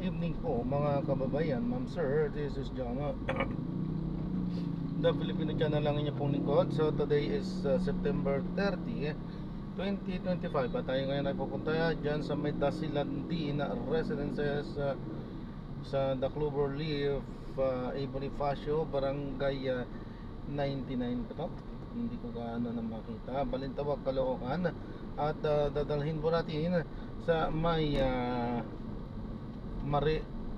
Evening po mga kababayan, ma'am sir, this is John, the Filipino channel lang niya pong lingkod. So today is September 30, 2025 at tayo ngayon ay pupunta dyan sa may Dasilandi na residences sa The Cloverleaf, A. Bonifacio, Barangay 99 pa to? Hindi ko gaano na makita. Balintawak, Caloocan. At dadalhin po natin sa may Meralco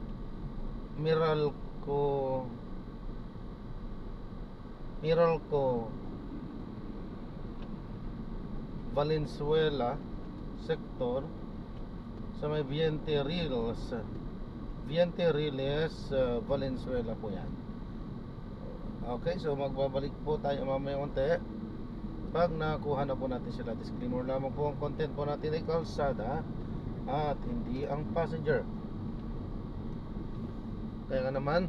Valenzuela sector sa may Viente Riles, Valenzuela po yan. Okay, so magbabalik po tayo mamaya konti pag nakuha na po natin sila. Disclaimer lamang po, ang content po natin ay kalsada at hindi ang passenger. Kaya nga naman,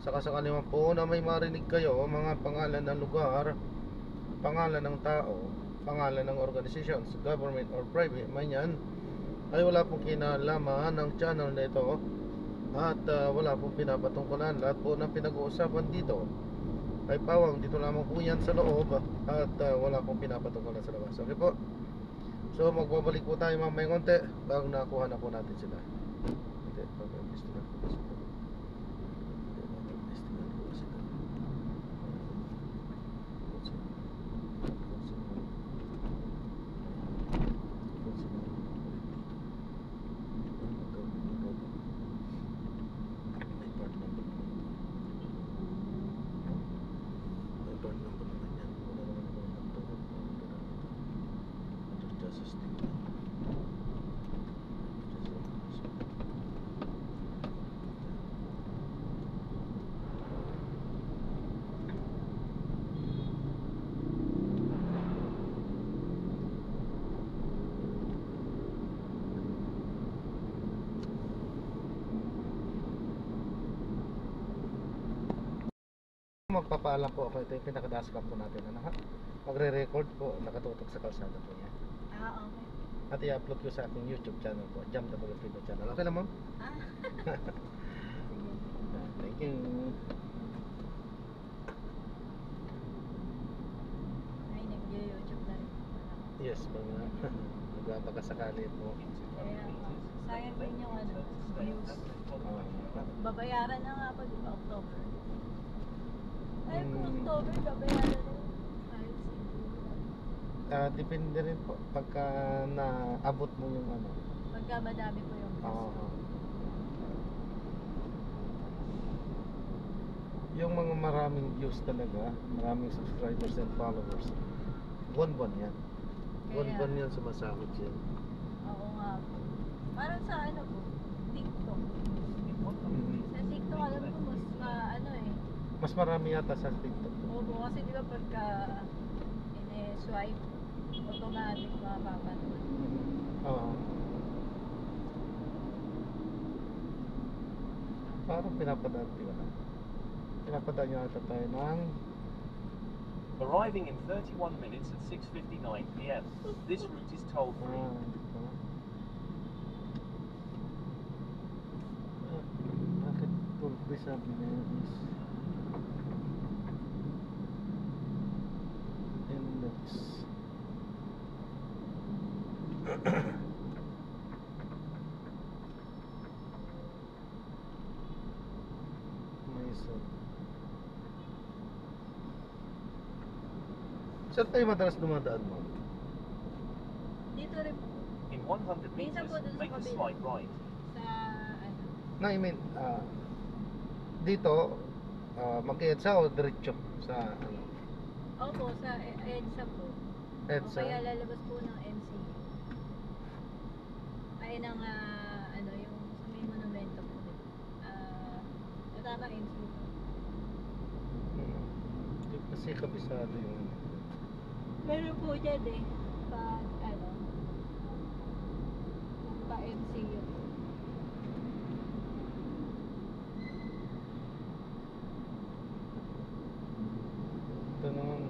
sakasakali man po na may marinig kayo mga pangalan ng lugar, pangalan ng tao, pangalan ng organization, government or private man yan, ay wala pong kinalaman ng channel na ito at wala pong pinapatungkulan. Lahat po ng pinag-uusapan dito ay pawang dito lamang po yan sa loob at wala pong pinapatungkulan sa labas. Okay po, so magbabalik po tayo mamaya konti bago nakuha na po natin sila. Okay, magpapaalam po ako. Ito yung pinaka-dashcam po natin, ano ha? Magre-record po, nakatutok sa kalsada po yan. Okay. At i-upload ko sa aking YouTube channel po, Jam the Filipino channel. Okay na ma'am? Thank you. Ay, nag-YouTube na rin. Yes, mga nagpapakasakali po. Kaya, sayang din yung views. Babayaran na nga pa, di ba, October? Ay, kung October, babayaran na yun. Depende rin po pagka naabot mo yung ano. Pagka madami po yung views. Oo. Yung mga maraming views talaga, maraming subscribers and followers, buwan-buwan yan. Buwan-buwan yan sumasahod yan. Oo nga po. Parang sa ano po, TikTok. Sa TikTok, alam ko, Mas marami yata sa TikTok. Oo, kasi di ba pagka in-swipe, automatic mapapanood. Oo. Parang pinapadaan niya ata tayo ng arriving in 31 minutes at 6:59 p.m. This route is toll free. Bakit toll free sabi na yun is index. May isa. Saan tayo madalas dumadaan mo? Dito rin po. In 100 Minsan po meters, dun sa make a kabila. slight right. Sa ano. Na, I mean, dito, mag-EDSA o diretso sa ano? Opo, sa EDSA po. EDSA? O kaya lalabas po ng MCU. Ayun ang ano, yung sa may monumento po. Tama MCU po. Kasi kabisado yung Meron po dyan eh. Pa ano. Pa MCU po. ito naman.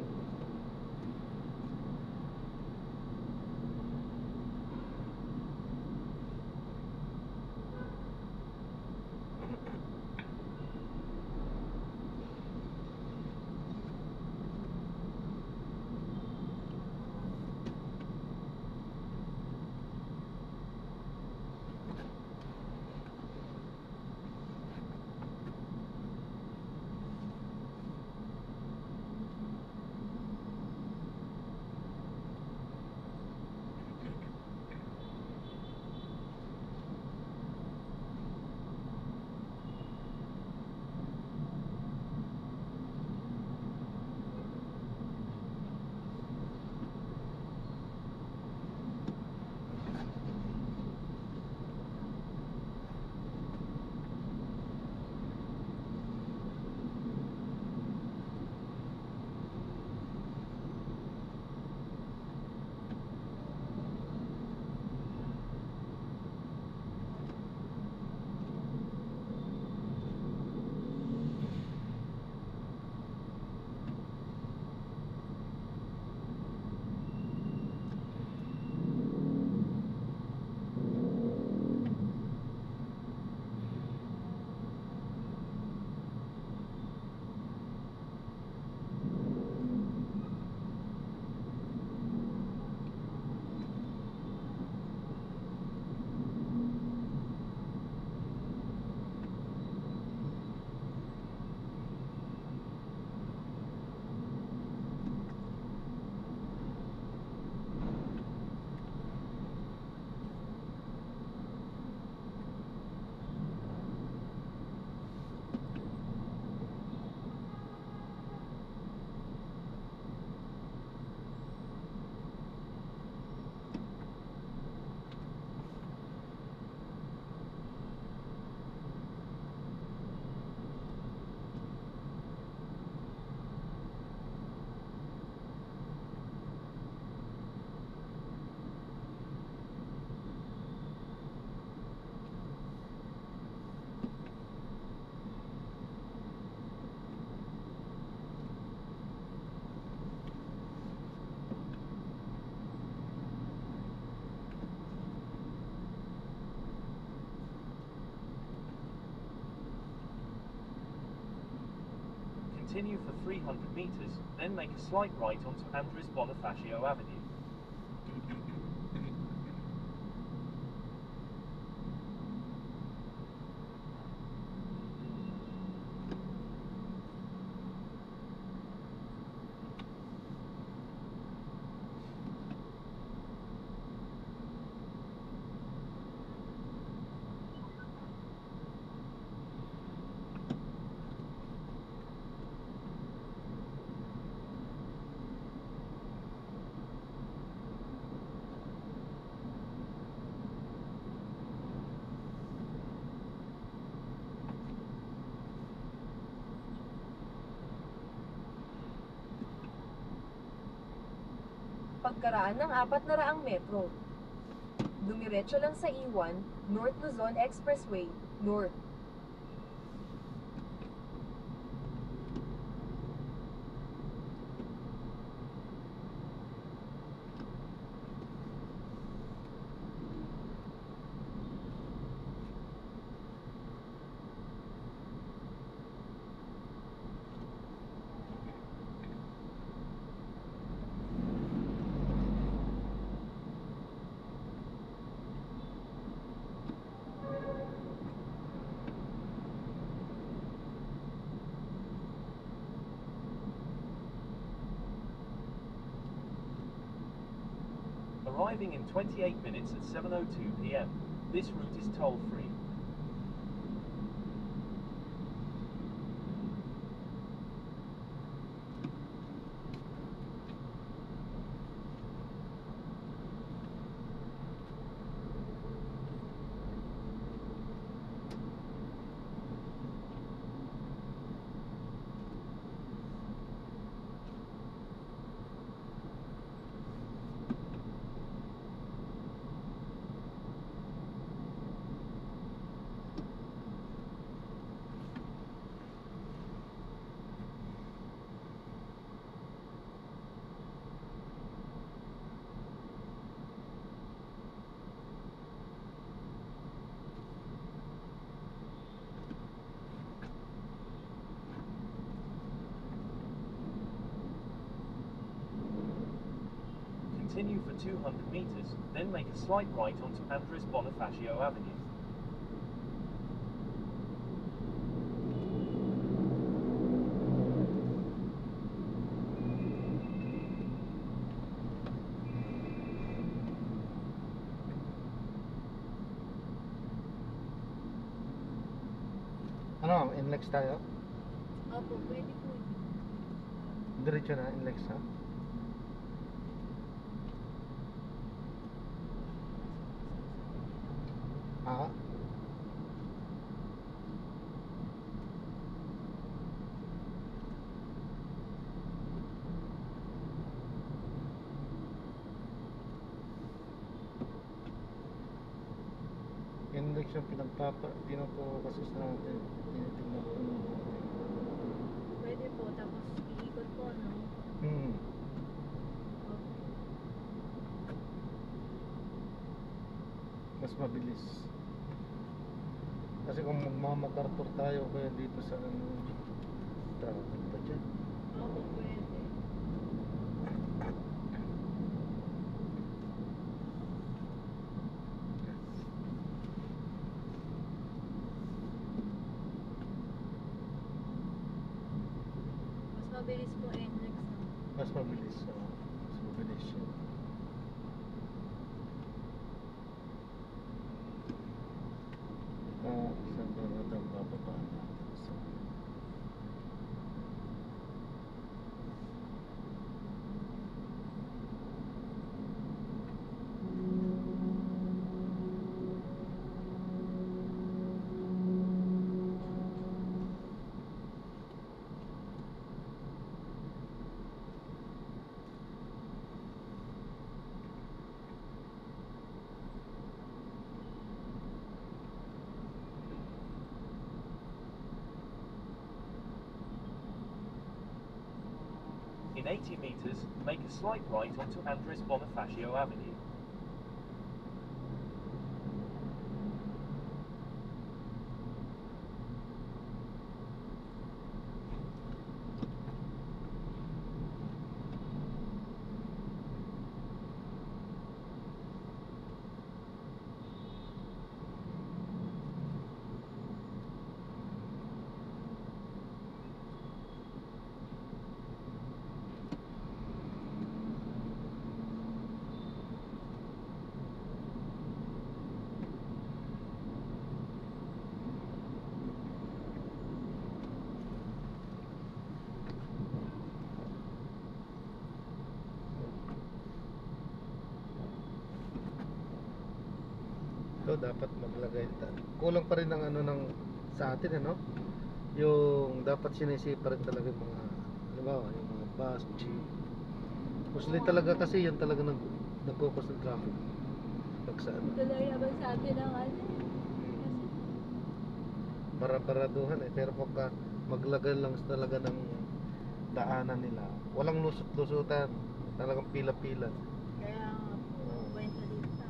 Continue for 300 meters, then make a slight right onto Andres Bonifacio Avenue. Pagkaraan ng 400 metro. Dumiretso lang sa E1, North Luzon Expressway, North. Arriving in 28 minutes at 7:02 p.m. This route is toll-free. Continue for 200 meters, then make a slight right onto Andres Bonifacio Avenue. Ano, NLEX tayo? Opo, pwede po. Diretso na, NLEX ha? Ah, NLEX yung pinapo-assist natin. Tinitignan ko ng mabuti. Pwede po, tapos iikot po, no? Hmm. Opo. Mas mabilis. Kasi kung magmamakartor tayo kaya dito sa traffic pa dyan. Opo, pwede. Mas mabilis po NLEX, no? Mas mabilis. Mas mabilis siya. Isang daratang bababa natin sa In 80 meters, make a slight right onto Andres Bonifacio Avenue. Ikaw dapat maglagay. Kulang pa rin ng ano ng sa atin ano. Yung dapat sinisipa rin talaga yung mga halimbawa yung mga bus, jeep. Mostly talaga kasi yun talaga nagkukos ng traffic. Pag sa ano. Dalayaban sa atin ang ano eh. Para-paraduhan eh. Pero pagka maglagay lang talaga ng daanan nila, walang lusot-lusutan. Talagang pila-pila. Kaya nga po, kwento dito sa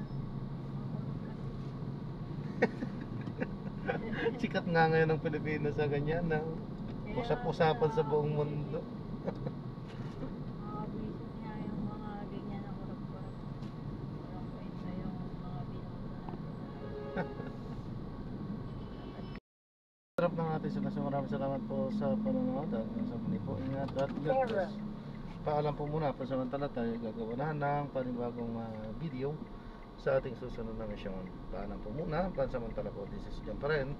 Sikat nga ngayon ng Pilipinas sa ganyan na usap-usapan sa buong mundo. mga business nga yung mga ganyan na kurap-kurap. Walang kwenta yung mga binoto natin. Sarap ng ating sila. So maraming salamat po sa panonood at sa muli po. Ingat at God bless. Paalam po muna. Pasamantala tayo gagawa na ng panibagong video sa ating susunod na misyon. Paalam po muna. Pansamantala po, this is John pa rin.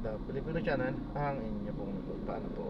The Filipino Channel, ang inyo pong paalam po.